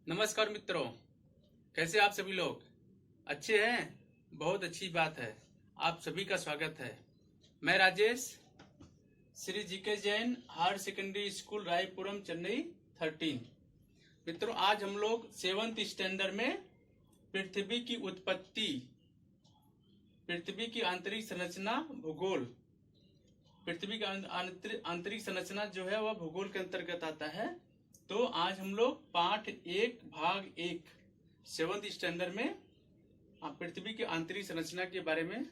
नमस्कार मित्रों, कैसे आप सभी लोग अच्छे हैं। बहुत अच्छी बात है। आप सभी का स्वागत है। मैं Rajesh, Shri GK Jain higher secondary school Royapuram Chennai 13। मित्रों, आज हम लोग 7th स्टैंडर्ड में पृथ्वी की उत्पत्ति, पृथ्वी की आंतरिक संरचना, भूगोल, पृथ्वी का आंतरिक संरचना जो है वह भूगोल के अंतर्गत आता है। तो आज हम लोग पाठ 1 भाग 1 7th स्टैंडर्ड में पृथ्वी की आंतरिक संरचना के बारे में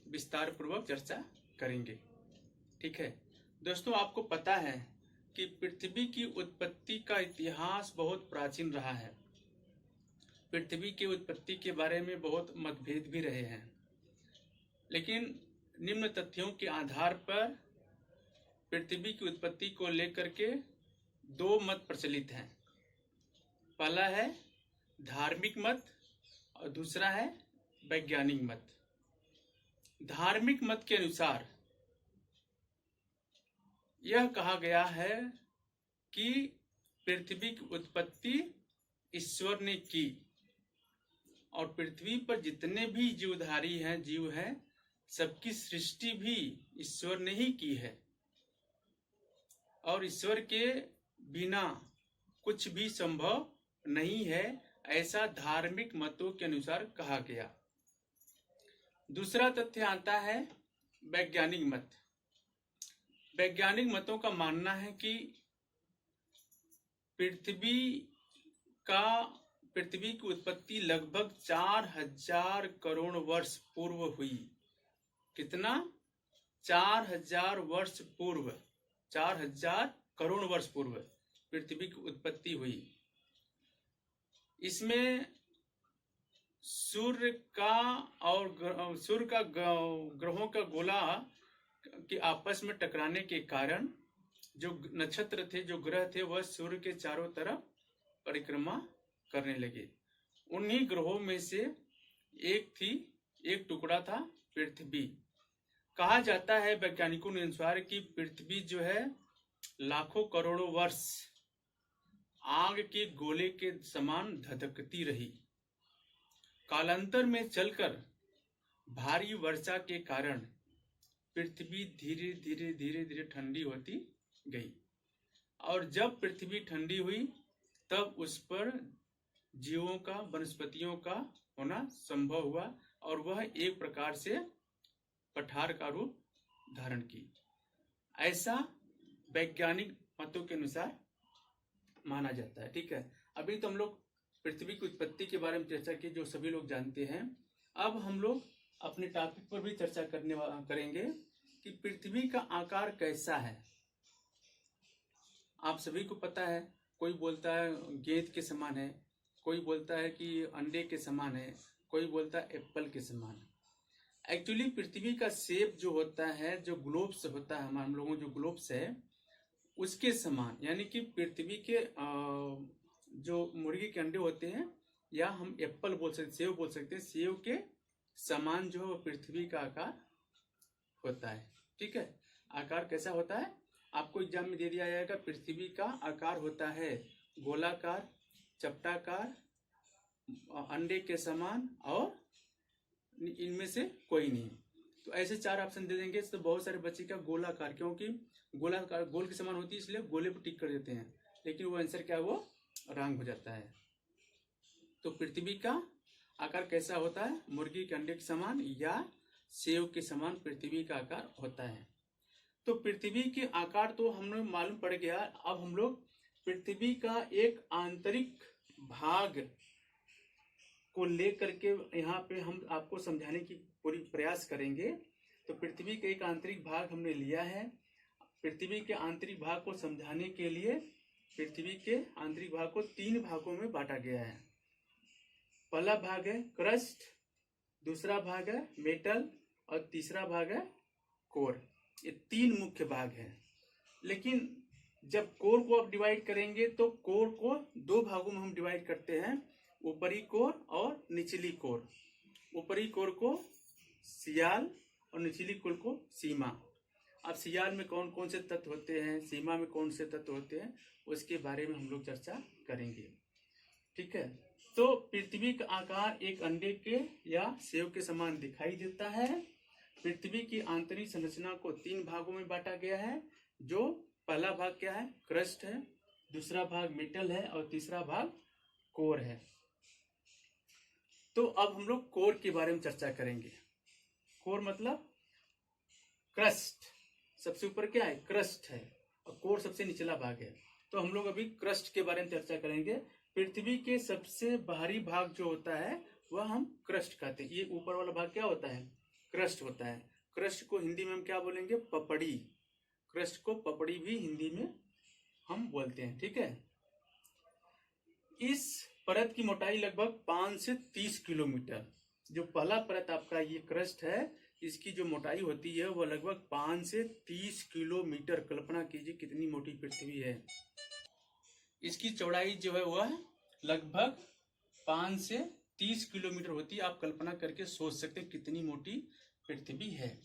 विस्तार पूर्वक चर्चा करेंगे। ठीक है दोस्तों, आपको पता है कि पृथ्वी की उत्पत्ति का इतिहास बहुत प्राचीन रहा है। पृथ्वी की उत्पत्ति के बारे में बहुत मतभेद भी रहे हैं, लेकिन निम्न तथ्यों के आधार पर पृथ्वी की उत्पत्ति को लेकर के दो मत प्रचलित हैं। पहला है धार्मिक मत और दूसरा है वैज्ञानिक मत। धार्मिक मत के अनुसार यह कहा गया है कि पृथ्वी की उत्पत्ति ईश्वर ने की और पृथ्वी पर जितने भी जीवधारी हैं, जीव हैं, सबकी सृष्टि भी ईश्वर ने ही की है और ईश्वर के बिना कुछ भी संभव नहीं है, ऐसा धार्मिक मतों के अनुसार कहा गया। दूसरा तथ्य आता है वैज्ञानिक मत। वैज्ञानिक मतों का मानना है कि पृथ्वी की उत्पत्ति लगभग 4000 करोड़ वर्ष पूर्व हुई। कितना? 4000 वर्ष पूर्व, 4000 करोड़ वर्ष पूर्व पृथ्वी की उत्पत्ति हुई। इसमें सूर्य का ग्रहों का गोला के आपस में टकराने के कारण जो नक्षत्र थे, जो ग्रह थे, वह सूर्य के चारों तरफ परिक्रमा करने लगे। उन्हीं ग्रहों में से एक टुकड़ा था पृथ्वी। कहा जाता है वैज्ञानिकों के अनुसार कि पृथ्वी जो है लाखों करोड़ों वर्ष आग के गोले के समान धधकती रही। कालांतर में चलकर भारी वर्षा के कारण पृथ्वी धीरे धीरे ठंडी होती गई और जब पृथ्वी ठंडी हुई तब उस पर जीवों का, वनस्पतियों का होना संभव हुआ और वह एक प्रकार से पठार का रूप धारण की। ऐसा वैज्ञानिक मतों के अनुसार माना जाता है। ठीक है, अभी तो हम लोग पृथ्वी की उत्पत्ति के बारे में चर्चा की, जो सभी लोग जानते हैं। अब हम लोग अपने टॉपिक पर भी चर्चा करेंगे कि पृथ्वी का आकार कैसा है। आप सभी को पता है, कोई बोलता है गेंद के समान है, कोई बोलता है कि अंडे के समान है, कोई बोलता है एप्पल के समान है। एक्चुअली पृथ्वी का शेप जो होता है, जो ग्लोब्स होता है, हम लोगों जो ग्लोब्स है उसके समान, यानी कि पृथ्वी के जो मुर्गी के अंडे होते हैं, या हम एप्पल बोल सकते, सेव बोल सकते हैं, सेव के समान जो पृथ्वी का आकार होता है। ठीक है, आकार कैसा होता है आपको एग्जाम में दे दिया जाएगा। पृथ्वी का आकार होता है गोलाकार, चपटाकार, अंडे के समान और इनमें से कोई नहीं। तो ऐसे 4 ऑप्शन दे देंगे तो बहुत सारे बच्चे का गोलाकार, क्योंकि गोलाकार गोल के समान होती है इसलिए गोले पर टिक कर देते हैं, लेकिन वो आंसर क्या है, वो रॉन्ग हो जाता है। तो पृथ्वी का आकार कैसा होता है? मुर्गी के अंडे के समान या सेव के समान पृथ्वी का आकार होता है। तो पृथ्वी के आकार तो हमें मालूम पड़ गया। अब हम लोग पृथ्वी का एक आंतरिक भाग को लेकर के यहाँ पे हम आपको समझाने की पूरी प्रयास करेंगे। तो पृथ्वी का एक आंतरिक भाग हमने लिया है। पृथ्वी के आंतरिक भाग को समझाने के लिए पृथ्वी के आंतरिक भाग को 3 भागों में बांटा गया है। पहला भाग है क्रस्ट, दूसरा भाग है मेटल और तीसरा भाग है कोर। ये 3 मुख्य भाग हैं। लेकिन जब कोर को आप डिवाइड करेंगे तो कोर को 2 भागों में हम डिवाइड करते हैं, ऊपरी कोर और निचली कोर। ऊपरी कोर को सियाल और निचली कोर को सीमा। अब सियाल में कौन कौन से तत्व होते हैं, सीमा में कौन से तत्व होते हैं, उसके बारे में हम लोग चर्चा करेंगे। ठीक है। तो पृथ्वी का आकार एक अंडे के या सेव के समान दिखाई देता है। पृथ्वी की आंतरिक संरचना को 3 भागों में बांटा गया है। जो पहला भाग क्या है, क्रस्ट है, दूसरा भाग मेटल है और तीसरा भाग कोर है। तो अब हम लोग कोर के बारे में चर्चा करेंगे। कोर मतलब क्रस्ट, सबसे ऊपर क्या है, क्रस्ट है, और कोर सबसे निचला भाग है। तो हम लोग अभी क्रस्ट के बारे में चर्चा करेंगे। पृथ्वी के सबसे बाहरी भाग जो होता है वह हम क्रस्ट कहते हैं। ये ऊपर वाला भाग क्या होता है, क्रस्ट होता है। क्रस्ट को हिंदी में हम क्या बोलेंगे, पपड़ी। क्रस्ट को पपड़ी भी हिंदी में हम बोलते हैं, ठीक है। इस परत की मोटाई लगभग 5 से 30 किलोमीटर। जो पहला परत आपका ये क्रस्ट है, इसकी जो मोटाई होती है वह लगभग 5 से 30 किलोमीटर। कल्पना कीजिए कितनी मोटी पृथ्वी है। इसकी चौड़ाई जो है वह लगभग 5 से 30 किलोमीटर होती है। आप कल्पना करके सोच सकते हैं कितनी मोटी पृथ्वी है।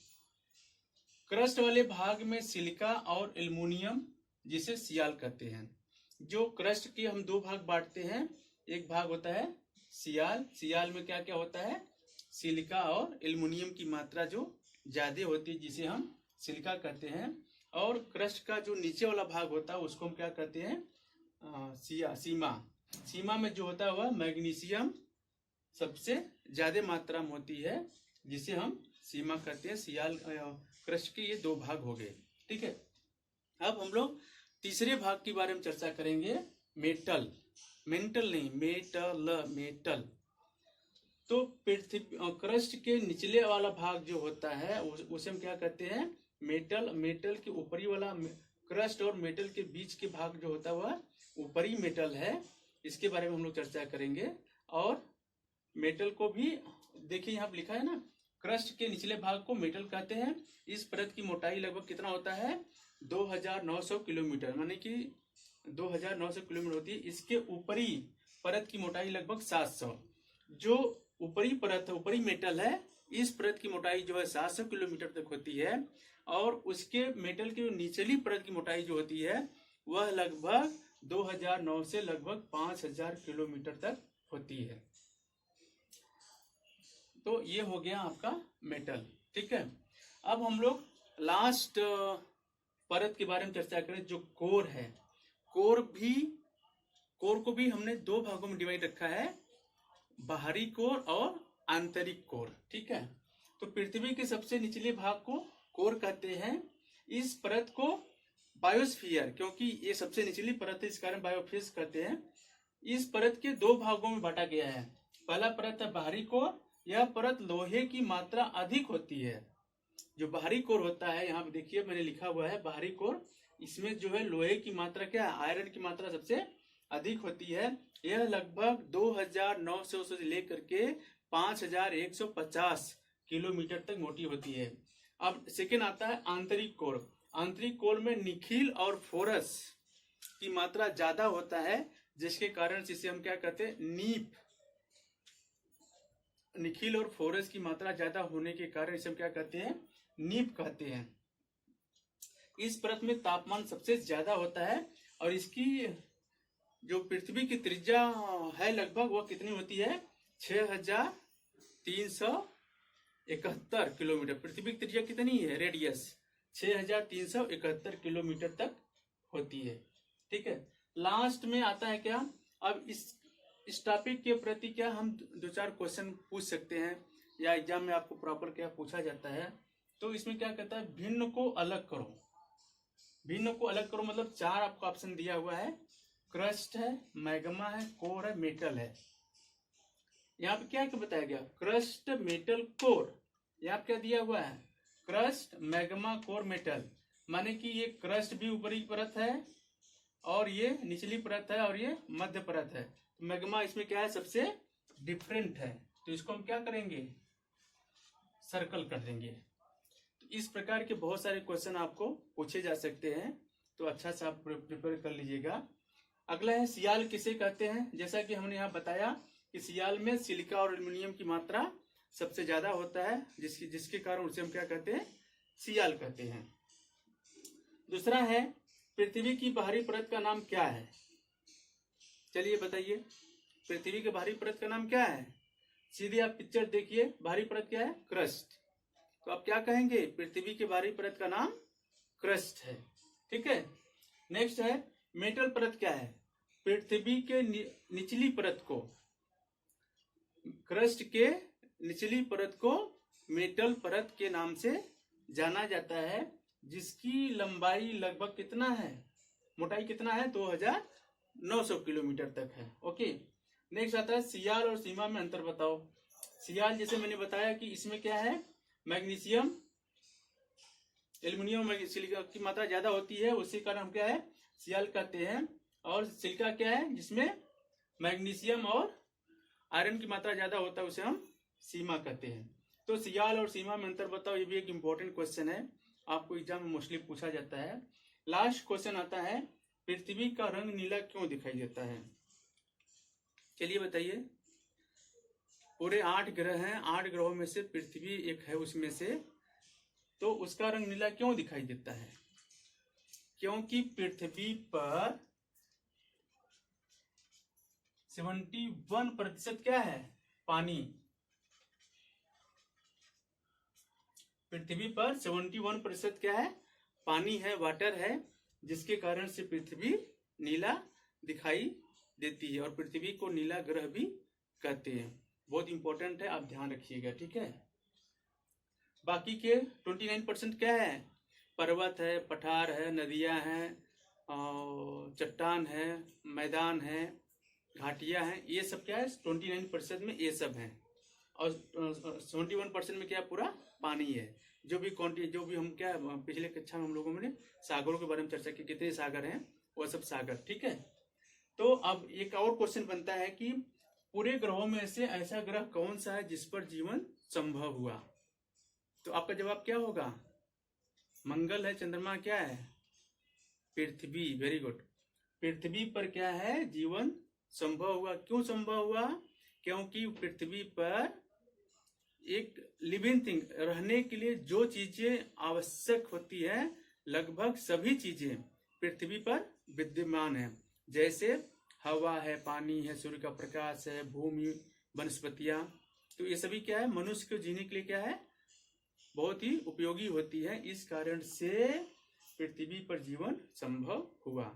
क्रस्ट वाले भाग में सिलिका और एल्युमिनियम, जिसे सियाल कहते हैं। जो क्रस्ट के हम 2 भाग बांटते हैं। एक भाग होता है सियाल। सियाल में क्या क्या होता है, सिलिका और एल्युमिनियम की मात्रा जो ज्यादा होती है, जिसे हम सिलिका कहते हैं। और क्रस्ट का जो नीचे वाला भाग होता है उसको हम क्या कहते हैं, सीमा। सीमा में जो होता है वह मैग्नीशियम सबसे ज्यादा मात्रा में होती है, जिसे हम सीमा कहते हैं। सियाल क्रस्ट के ये 2 भाग हो गए, ठीक है। अब हम लोग तीसरे भाग के बारे में चर्चा करेंगे, मेटल। मेंटल नहीं, मेटल, मेटल। तो पृथ्वी क्रस्ट के निचले वाला भाग जो होता है उसे हम क्या कहते हैं, मेटल। मेटल के ऊपरी वाला, क्रस्ट और मेटल के बीच के भाग जो होता है वह ऊपरी मेटल है। इसके बारे में हम लोग चर्चा करेंगे। और मेटल को भी देखिए यहाँ पर लिखा है ना, क्रस्ट के निचले भाग को मेटल कहते हैं। इस परत की मोटाई लगभग कितना होता है, 2900 किलोमीटर, माने कि 2900 किलोमीटर होती है। इसके ऊपरी परत की मोटाई लगभग 700। जो ऊपरी परत है, ऊपरी मेटल है, इस परत की मोटाई जो है 700 किलोमीटर तक होती है। और उसके मेटल की निचली परत की मोटाई जो होती है वह लगभग 2009 से लगभग 5000 किलोमीटर तक होती है। तो ये हो गया आपका मेटल, ठीक है। अब हम लोग लास्ट परत के बारे में चर्चा करें, जो कोर है। कोर को भी हमने 2 भागों में डिवाइड रखा है, बाहरी कोर और आंतरिक कोर, ठीक है। तो पृथ्वी के सबसे निचले भाग को कोर कहते हैं। इस परत को बायोस्फीयर, क्योंकि ये सबसे निचली परत है इस कारण बायोस्फीयर कहते हैं। इस परत के 2 भागों में बांटा गया है। पहला परत है बाहरी कोर। यह परत लोहे की मात्रा अधिक होती है। जो बाहरी कोर होता है, यहाँ पे देखिए मैंने लिखा हुआ है बाहरी कोर, इसमें जो है लोहे की मात्रा क्या है, आयरन की मात्रा सबसे अधिक होती है। यह लगभग 2900 से लेकर के 5150 किलोमीटर तक मोटी होती है। अब सेकेंड आता है आंतरिक कोर। आंतरिक कोर में निखिल और फोरस की मात्रा ज्यादा होता है, जिसके कारण इसे हम क्या कहते हैं, नीप। निखिल और फोरस की मात्रा ज्यादा होने के कारण इसे हम क्या कहते हैं, नीप कहते हैं। इस परत में तापमान सबसे ज्यादा होता है। और इसकी जो पृथ्वी की त्रिज्या है लगभग वह कितनी होती है, 6371 किलोमीटर। पृथ्वी की त्रिज्या कितनी है, रेडियस 6371 किलोमीटर तक होती है, ठीक है। लास्ट में आता है क्या, अब इस टॉपिक के प्रति क्या हम 2-4 क्वेश्चन पूछ सकते हैं, या एग्जाम में आपको प्रॉपर क्या पूछा जाता है। तो इसमें क्या कहता है, भिन्न को अलग करो। भिन्न को अलग करो मतलब 4 आपको ऑप्शन दिया हुआ है, क्रस्ट है, मैग्मा है, कोर है, मेटल है। यहाँ पे क्या बताया गया, क्रस्ट, मेटल, कोर। यहाँ पे क्या दिया हुआ है, क्रस्ट, मैग्मा, कोर, मेटल। माने कि ये क्रस्ट भी ऊपरी परत है, और ये निचली परत है, और ये मध्य परत है। तो मैग्मा इसमें क्या है, सबसे डिफरेंट है। तो इसको हम क्या करेंगे, सर्कल कर देंगे। तो इस प्रकार के बहुत सारे क्वेश्चन आपको पूछे जा सकते हैं। तो अच्छा से आप प्रिपेयर कर लीजिएगा। अगला है सियाल किसे कहते हैं। जैसा कि हमने यहाँ बताया कि सियाल में सिलिका और एल्युमिनियम की मात्रा सबसे ज्यादा होता है, जिसके कारण उसे हम क्या कहते हैं, सियाल कहते हैं। दूसरा है, पृथ्वी की बाहरी परत का नाम क्या है, चलिए बताइए। पृथ्वी के बाहरी परत का नाम क्या है? सीधे आप पिक्चर देखिए, बाहरी परत क्या है? क्रस्ट। तो आप क्या कहेंगे? पृथ्वी के बाहरी परत का नाम क्रस्ट है। ठीक है। नेक्स्ट है मेटल परत क्या है? पृथ्वी के निचली परत को, क्रस्ट के निचली परत को मेटल परत के नाम से जाना जाता है, जिसकी लंबाई लगभग कितना है? मोटाई कितना है? 2900 किलोमीटर तक है। ओके। नेक्स्ट आता है सियाल और सीमा में अंतर बताओ। सियाल जैसे मैंने बताया कि इसमें क्या है? मैग्नीशियम, एल्युमिनियम, सिलिका की मात्रा ज्यादा होती है, उसी कारण हम क्या है? सियाल कहते हैं। और सिलिका क्या है? जिसमें मैग्नीशियम और आयरन की मात्रा ज्यादा होता है, उसे हम सीमा कहते हैं। तो सियाल और सीमा में अंतर बताओ, ये भी एक इंपॉर्टेंट क्वेश्चन है, आपको एग्जाम में मोस्टली पूछा जाता है। लास्ट क्वेश्चन आता है पृथ्वी का रंग नीला क्यों दिखाई देता है? चलिए बताइए। पूरे 8 ग्रह हैं, 8 ग्रहों में से पृथ्वी एक है उसमें से, तो उसका रंग नीला क्यों दिखाई देता है? क्योंकि पृथ्वी पर 71% क्या है? पानी। पृथ्वी पर 71% क्या है? पानी है, वाटर है, जिसके कारण से पृथ्वी नीला दिखाई देती है, और पृथ्वी को नीला ग्रह भी कहते हैं। बहुत इंपॉर्टेंट है, आप ध्यान रखिएगा। ठीक है। बाकी के 29% क्या है? पर्वत है, पठार है, नदियां हैं, चट्टान है, मैदान है, घाटियां हैं, ये सब क्या है? 29% में ये सब है। और 71% में क्या? पूरा पानी है। जो भी हम क्या पिछले कक्षा में हम लोगों ने सागरों के बारे में चर्चा की, कितने सागर हैं, वो सब सागर। ठीक है। तो अब एक और क्वेश्चन बनता है कि पूरे ग्रहों में से ऐसा ग्रह कौन सा है जिस पर जीवन संभव हुआ? तो आपका जवाब क्या होगा? मंगल है, चंद्रमा क्या है? पृथ्वी। Very good. पृथ्वी पर क्या है? जीवन संभव हुआ। क्यों संभव हुआ? क्योंकि पृथ्वी पर एक लिविंग थिंग, रहने के लिए जो चीजें आवश्यक होती है, लगभग सभी चीजें पृथ्वी पर विद्यमान है। जैसे हवा है, पानी है, सूर्य का प्रकाश है, भूमि, वनस्पतियां, तो ये सभी क्या है? मनुष्य को जीने के लिए क्या है? बहुत ही उपयोगी होती है। इस कारण से पृथ्वी पर जीवन संभव हुआ।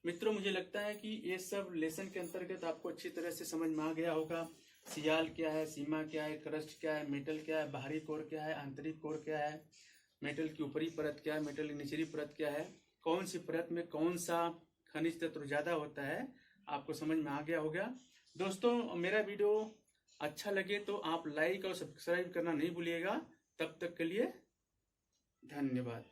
मित्रों, मुझे लगता है कि ये सब लेसन के अंतर्गत आपको अच्छी तरह से समझ में आ गया होगा। सियाल क्या है, सीमा क्या है, क्रस्ट क्या है, मेटल क्या है, बाहरी कोर क्या है, आंतरिक कोर क्या है, मेटल की ऊपरी परत क्या है, मेटल की निचली परत क्या है, कौन सी परत में कौन सा खनिज तत्व ज्यादा होता है, आपको समझ में आ गया होगा। दोस्तों, मेरा वीडियो अच्छा लगे तो आप लाइक और सब्सक्राइब करना नहीं भूलिएगा। तब तक के लिए धन्यवाद।